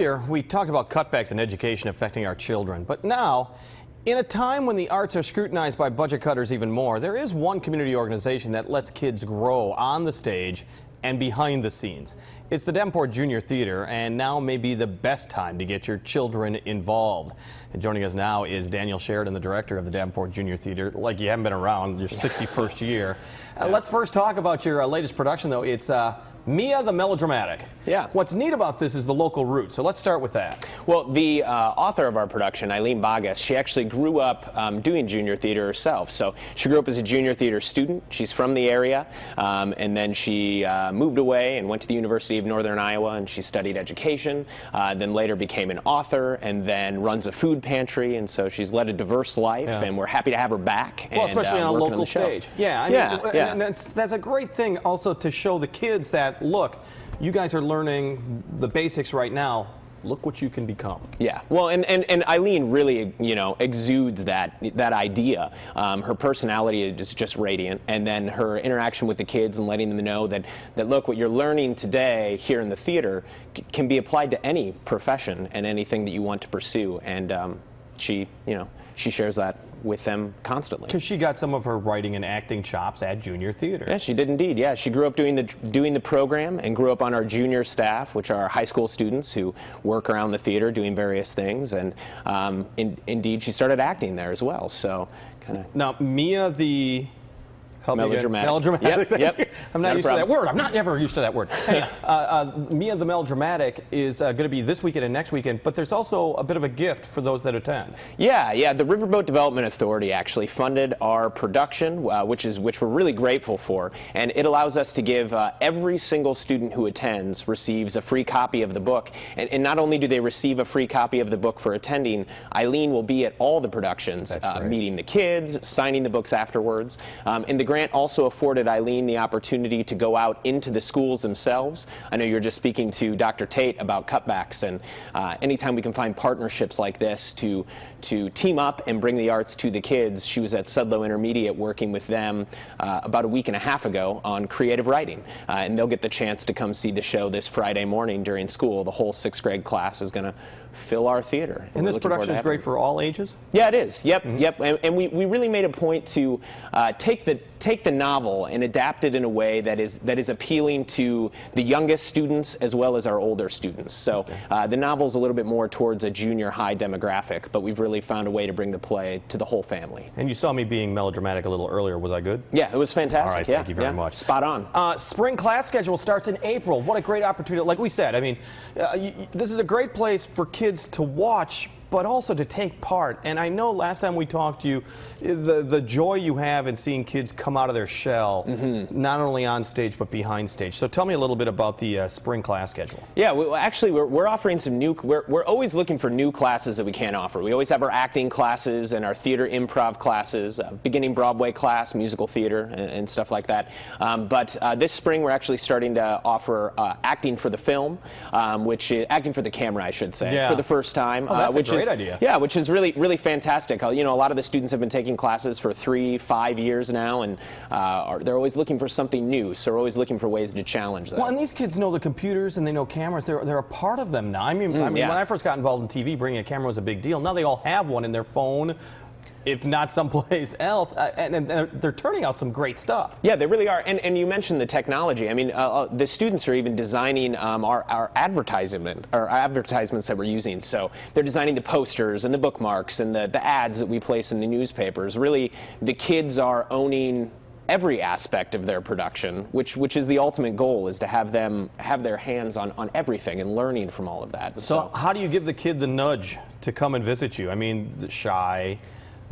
Earlier, we talked about cutbacks in education affecting our children, but now, in a time when the arts are scrutinized by budget cutters even more, there is one community organization that lets kids grow on the stage and behind the scenes. It's the Davenport Junior Theater, and now may be the best time to get your children involved. And joining us now is Daniel Sheridan, the director of the Davenport Junior Theater. Like you haven't been around, your 61st year. Let's first talk about your latest production, though. It's Mia the Melodramatic. Yeah. What's neat about this is the local root, so let's start with that. Well, the author of our production, Eileens, she actually grew up doing junior theater herself. So she grew up as a junior theater student. She's from the area, and then she moved away and went to the University of Northern Iowa, and she studied education, then later became an author, and then runs a food pantry, and so she's led a diverse life, and we're happy to have her back. Well, especially on a local stage. Yeah, I mean, and that's a great thing also to show the kids that, look, you guys are learning the basics right now. Look what you can become. Yeah. Well, and Eileen really, exudes that idea. Her personality is just radiant, and then her interaction with the kids and letting them know that look, what you're learning today here in the theater can be applied to any profession and anything that you want to pursue. And she shares that with them constantly. Because she got some of her writing and acting chops at junior theater. Yeah, she did indeed. Yeah, she grew up doing the program and grew up on our junior staff, which are high school students who work around the theater doing various things. And indeed, she started acting there as well. So kind of. Now, Mia the Melodramatic. Yep. I'm not used to that word. I'm not ever used to that word. Hey, Mia the Melodramatic is going to be this weekend and next weekend, but there's also a bit of a gift for those that attend. Yeah. The Riverboat Development Authority actually funded our production, which we're really grateful for, and it allows us to give every single student who attends receives a free copy of the book, and not only do they receive a free copy of the book for attending, Eileen will be at all the productions, meeting the kids, signing the books afterwards, and the grant also afforded Eileen the opportunity to go out into the schools themselves. I know you're just speaking to Dr. Tate about cutbacks, and anytime we can find partnerships like this to team up and bring the arts to the kids. She was at Sudlow Intermediate working with them about a week and a half ago on creative writing, and they'll get the chance to come see the show this Friday morning during school. The whole 6th grade class is going to fill our theater. And this production is great for all ages? Yeah, it is. Yep. And we really made a point to take the novel and adapt it in a way that is appealing to the youngest students as well as our older students. So the novel's a little bit more towards a junior high demographic, but we've really found a way to bring the play to the whole family. And you saw me being melodramatic a little earlier. Was I good? Yeah, it was fantastic. All right, thank you very much. Spot on. Spring class schedule starts in April. What a great opportunity. Like we said, I mean, this is a great place for kids to watch, but also to take part. And I know last time we talked to you, the joy you have in seeing kids come out of their shell, not only on stage but behind stage. So tell me a little bit about the spring class schedule. Yeah, actually we're offering some new. We're always looking for new classes that we can offer. We always have our acting classes and our theater improv classes, beginning Broadway class, musical theater, and stuff like that. But this spring we're actually starting to offer acting for the film, which is acting for the camera, I should say, for the first time. Oh, that's a great idea. Yeah, which is really fantastic. A lot of the students have been taking classes for 3-5 years now, and they're always looking for something new. So we're always looking for ways to challenge that. Well, and these kids know the computers and they know cameras. They're a part of them now. I mean, when I first got involved in TV, bringing a camera was a big deal. Now they all have one in their phone, if not someplace else, and they're turning out some great stuff. Yeah, they really are. And you mentioned the technology. I mean, the students are even designing our advertisements that we're using. So they're designing the posters and the bookmarks and the ads that we place in the newspapers. Really, the kids are owning every aspect of their production, which is the ultimate goal, is to have them have their hands on everything and learning from all of that. So how do you give the kid the nudge to come and visit you? I mean, shy,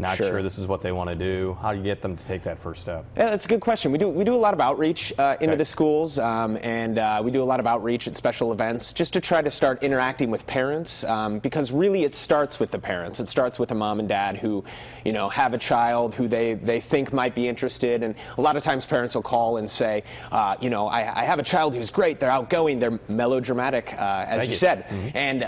not sure this is what they want to do. How do you get them to take that first step? Yeah, that's a good question. We do a lot of outreach into the schools, and we do a lot of outreach at special events just to try to start interacting with parents, because really it starts with the parents. It starts with a mom and dad who, have a child who they think might be interested, and a lot of times parents will call and say, I have a child who's great. They're outgoing. They're melodramatic, as you said, and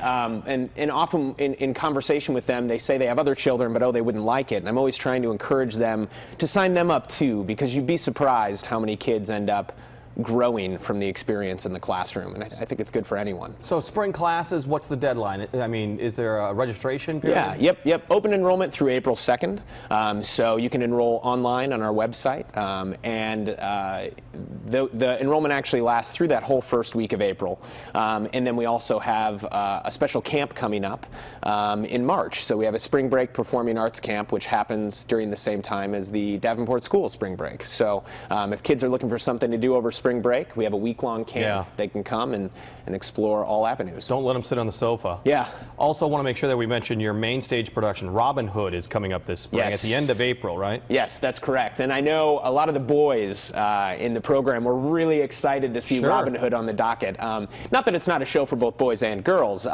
often in conversation with them, they say they have other children, but they wouldn't like it. And I'm always trying to encourage them to sign them up too, because you'd be surprised how many kids end up growing from the experience in the classroom, and I think it's good for anyone. So spring classes, what's the deadline? I mean, is there a registration period? Yeah, yep. Open enrollment through April 2nd, so you can enroll online on our website, and the enrollment actually lasts through that whole first week of April. And then we also have a special camp coming up in March. So we have a spring break performing arts camp, which happens during the same time as the Davenport School spring break. So if kids are looking for something to do over spring break, we have a week-long camp. Yeah. They can come and explore all avenues. Don't let them sit on the sofa. Yeah. Also want to make sure that we mention your main stage production, Robin Hood, is coming up this spring at the end of April, right? Yes, that's correct. And I know a lot of the boys in the program were really excited to see Robin Hood on the docket. Not that it's not a show for both boys and girls,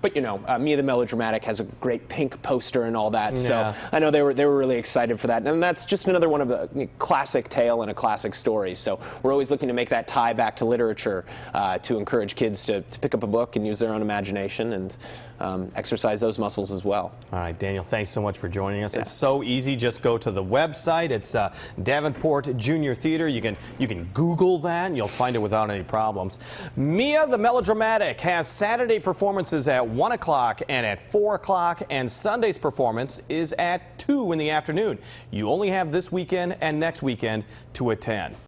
but you know, Mia the Melodramatic has a great pink poster and all that. So I know they were really excited for that. And that's just another one of the classic tale and a classic story. So we're always looking to make that tie back to literature to encourage kids to pick up a book and use their own imagination and exercise those muscles as well. All right, Daniel, thanks so much for joining us. Yeah. It's so easy. Just go to the website. It's Davenport Junior Theater. You can Google that and you'll find it without any problems. Mia the Melodramatic has Saturday performances at 1 o'clock and at 4 o'clock, and Sunday's performance is at 2 in the afternoon. You only have this weekend and next weekend to attend.